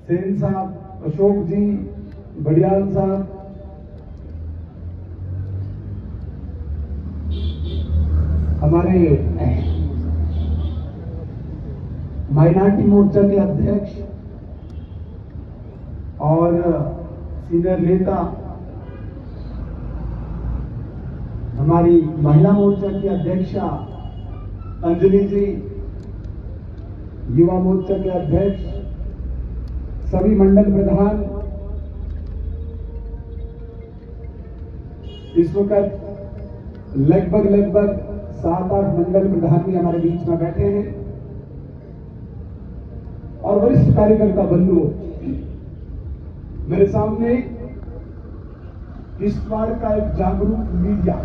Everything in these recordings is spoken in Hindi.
सेन साहब, अशोक जी, बड़ियाल साहब, हमारे माइनॉरिटी मोर्चा के अध्यक्ष और सीनियर नेता, हमारी महिला मोर्चा की अध्यक्षा अंजलि जी, युवा मोर्चा के अध्यक्ष, सभी मंडल प्रधान, इस वक्त लगभग 7-8 मंडल प्रधान भी हमारे बीच में बैठे हैं और वरिष्ठ कार्यकर्ता बंधुओं, मेरे सामने किश्तवाड़ का एक जागरूक मीडिया।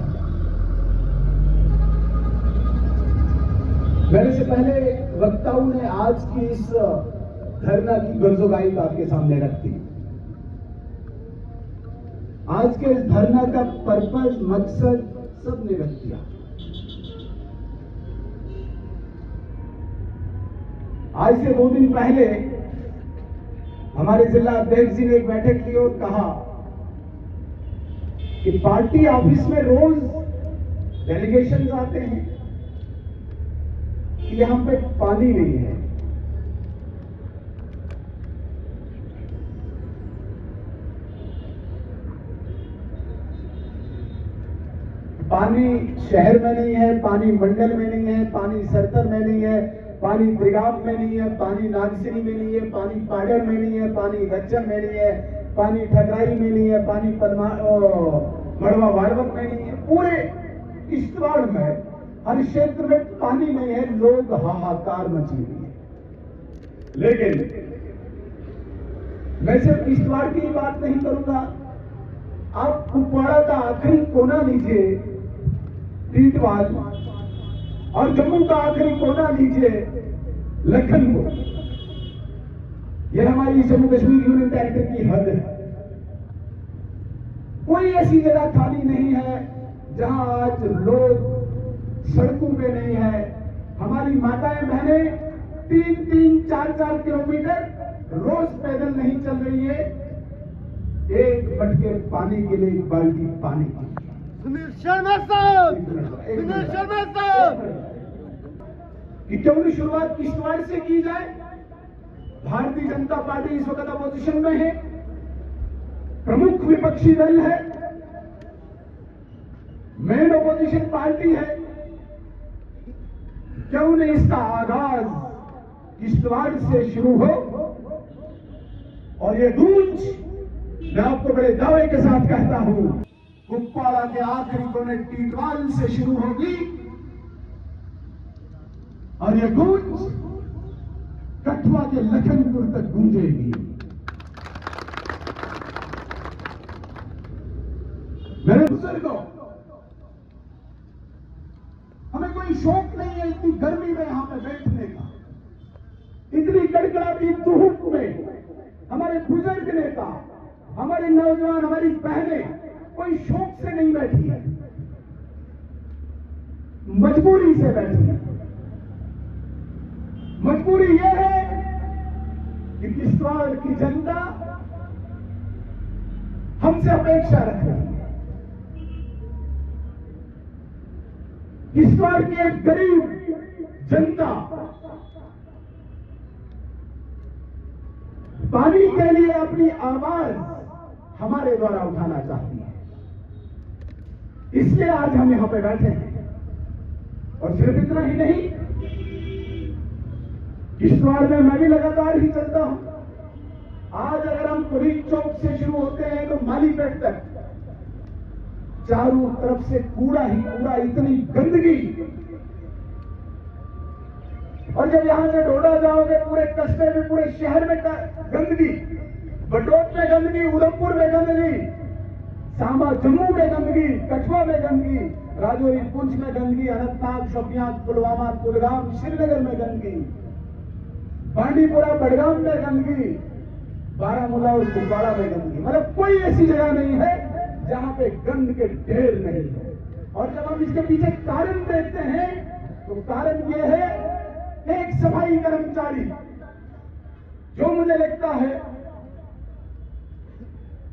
मेरे से पहले वक्ताओं ने आज की इस धरना की गर्जोगाई आपके सामने रख दी। आज के इस धरना का पर्पस, मकसद सबने रख दिया। आज से 2 दिन पहले हमारे जिला अध्यक्ष जी ने एक बैठक की और कहा कि पार्टी ऑफिस में रोज डेलीगेशन आते हैं कि यहां पे पानी नहीं है। पानी शहर में नहीं है, पानी मंडल में नहीं है, पानी सरतर में नहीं है, पानी त्रिगाम में नहीं है, पानी नागसिनी में नहीं है, पानी पाडर में नहीं है, पानी गज्जम में नहीं है, पानी ठगराई में नहीं है, पानी मड़वा वाड़वक में नहीं है। पूरे किश्तवाड़ में हर क्षेत्र में पानी नहीं है। लोग हाहाकार मची हुई है। लेकिन मैं सिर्फ किश्तवाड़ की बात नहीं करूंगा। आप कुपवाड़ा का आखिरी कोना लीजिए, टीटवाल, और जम्मू का आखिरी कोना लीजिए, लखनपुर। यह हमारी जम्मू कश्मीर यूनियन टेरिटरी की हद है। कोई ऐसी जगह खाली नहीं है जहां आज लोग सड़कों पे नहीं है। हमारी माताएं बहनें 3-3, 4-4 किलोमीटर रोज पैदल नहीं चल रही है एक मटके पानी के लिए, एक बाल्टी पानी के लिए। सुनील शर्मा साहब, सुनील शर्मा साहब, कि क्यों नहीं शुरुआत किश्तवाड़ से की जाए। भारतीय जनता पार्टी इस वक्त अपोजिशन में है, प्रमुख विपक्षी दल है, मेन अपोजिशन पार्टी है। क्यों नहीं इसका आगाज किश्तवाड़ से शुरू हो और ये गूंज, मैं आपको बड़े दावे के साथ कहता हूं, कुपवाड़ा के आखिरी कोने टीटवाल से शुरू होगी और ये गूंज कठुआ के लखनपुर तक गूंजेगी। मेरे बुजुर्गों, हमें कोई शौक नहीं है इतनी गर्मी में यहां पे बैठने का, इतनी कड़कड़ाती धूप में। हमारे बुजुर्ग नेता, हमारे नौजवान, हमारी बहनें कोई शौक से नहीं बैठी है, मजबूरी से बैठी है। मजबूरी यह है कि किश्तवाड़ की जनता हमसे अपेक्षा रख रही है। किश्तवाड़ की एक गरीब जनता पानी के लिए अपनी आवाज हमारे द्वारा उठाना चाहती है। इसलिए आज हम यहां पे बैठे हैं। और सिर्फ इतना ही नहीं, किश्तवाड़ में मैं भी लगातार ही चलता हूं। आज अगर हम पुलिस चौक से शुरू होते हैं तो मालीपेट तक चारों तरफ से कूड़ा ही कूड़ा, इतनी गंदगी। और जब यहां से डोडा जाओगे पूरे कस्बे में, पूरे शहर में गंदगी, बटोत में गंदगी, उधमपुर में गंदगी, सांबा जम्मू में गंदगी, कठुआ में गंदगी, राजौरी पुंछ में गंदगी, अनंतनाग, शोपियां, पुलवामा, कुलगाम, श्रीनगर में गंदगी, बांडीपुरा, बड़गाम में गंदगी, बारामूला और कुपवाड़ा में गंदगी। मतलब कोई ऐसी जगह नहीं है जहां पे गंद के ढेर नहीं है। और जब हम इसके पीछे कारण देखते हैं तो कारण यह है, एक सफाई कर्मचारी जो मुझे लगता है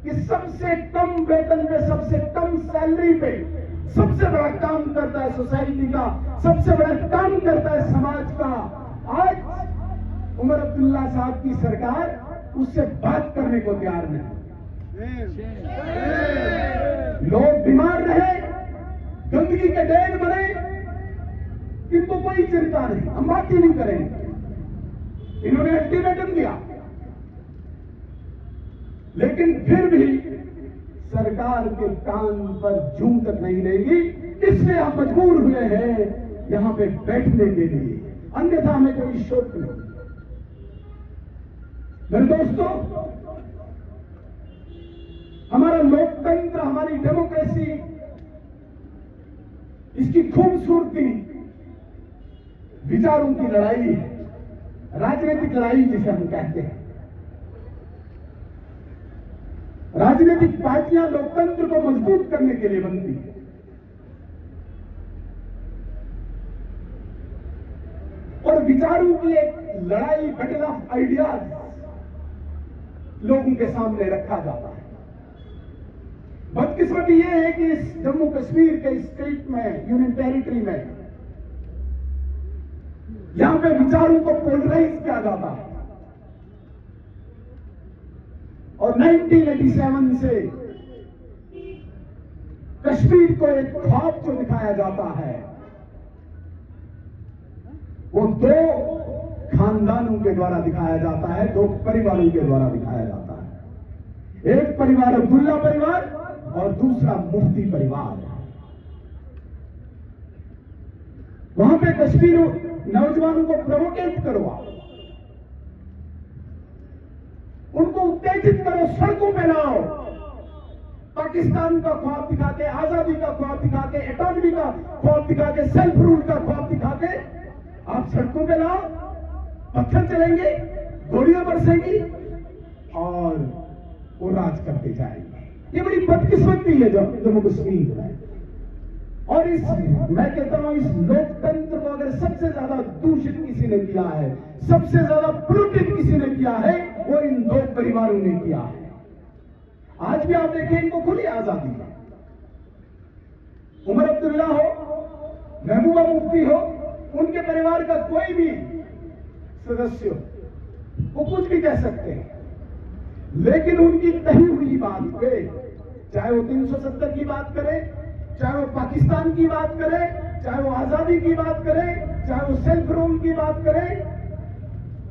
कि सबसे कम वेतन पे, सबसे कम सैलरी पे सबसे बड़ा काम करता है सोसाइटी का, सबसे बड़ा काम करता है समाज का, आज उमर अब्दुल्ला साहब की सरकार उससे बात करने को तैयार नहीं। लोग बीमार रहे, गंदगी के ढेर बने, इनको कोई चिंता नहीं, हम बात ही नहीं करेंगे। इन्होंने अल्टीमेटम दिया, लेकिन फिर भी सरकार के कान पर जूं तक नहीं रहेगी, इसलिए हम मजबूर हुए हैं यहां पे बैठने के लिए, अन्यथा हमें कोई शौक नहीं। मेरे दोस्तों, हमारा लोकतंत्र, हमारी डेमोक्रेसी, इसकी खूबसूरती विचारों की लड़ाई है, राजनीतिक लड़ाई जिसे हम कहते हैं। राजनीतिक पार्टियां लोकतंत्र को मजबूत करने के लिए बनती है। और विचारों की एक लड़ाई, बैटल ऑफ आइडियाज लोगों के सामने रखा जाता है। बदकिस्मती यह है कि इस जम्मू कश्मीर के स्टेट में, यूनियन टेरिटरी में, यहां पे विचारों को पोलराइज किया जाता है। और 1987 से कश्मीर को एक ख्वाब जो दिखाया जाता है, वो दो खानदानों के द्वारा दिखाया जाता है, दो परिवारों के द्वारा दिखाया जाता है। एक परिवार अब्दुल्ला परिवार और दूसरा मुफ्ती परिवार। वहां पे कश्मीर नौजवानों को प्रोवोकेट करवाओ, उनको उत्तेजित करो, सड़कों पे लाओ, पाकिस्तान का ख्वाब दिखा के, आजादी का ख्वाब दिखा के, ऑटोनॉमी का ख्वाब दिखा के, सेल्फ रूल का ख्वाब दिखा के आप सड़कों पे लाओ, पत्थर चलेंगे, गोलियां बरसेंगी और वो राज करते जाएंगे। ये बड़ी बदकिस्मती है जम्मू कश्मीर में। और मैं कहता हूं, इस लोकतंत्र को अगर सबसे ज्यादा दूषित किसी ने किया है, सबसे ज्यादा पोल्यूटेड किसी ने किया है, वो इन दो परिवारों ने किया है। आज भी आप देखें, इनको खुली आजादी है। उमर अब्दुल्ला हो, महबूबा मुफ्ती हो, उनके परिवार का कोई भी सदस्य हो, वो कुछ भी कह सकते हैं, लेकिन उनकी कही हुई बात पे, चाहे वो 370 की बात करे, चाहे वो पाकिस्तान की बात करे, चाहे वो आजादी की बात करे, चाहे वो सेल्फ रूल की बात करे,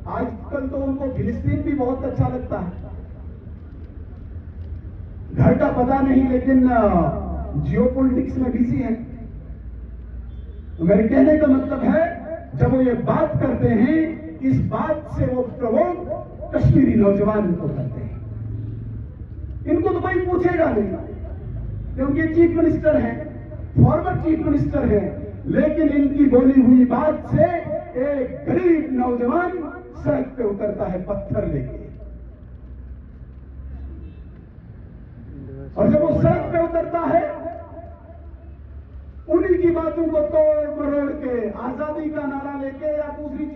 आजकल तो उनको फिलिस्तीन भी बहुत अच्छा लगता है। घर का पता नहीं, लेकिन जियोपॉलिटिक्स में बिजी है। तो मेरे कहने का मतलब है, जब वो ये बात करते हैं, इस बात से वो प्रवोक कश्मीरी नौजवान को करते हैं। इनको तो कोई पूछेगा नहीं, क्योंकि चीफ मिनिस्टर है, फॉर्मर चीफ मिनिस्टर है, लेकिन इनकी बोली हुई बात से एक गरीब नौजवान सड़क पे उतरता है पत्थर लेके। और जब वो सड़क पे उतरता है, उन्हीं की बातों को तोड़ मरोड़ के, आजादी का नारा लेके या दूसरी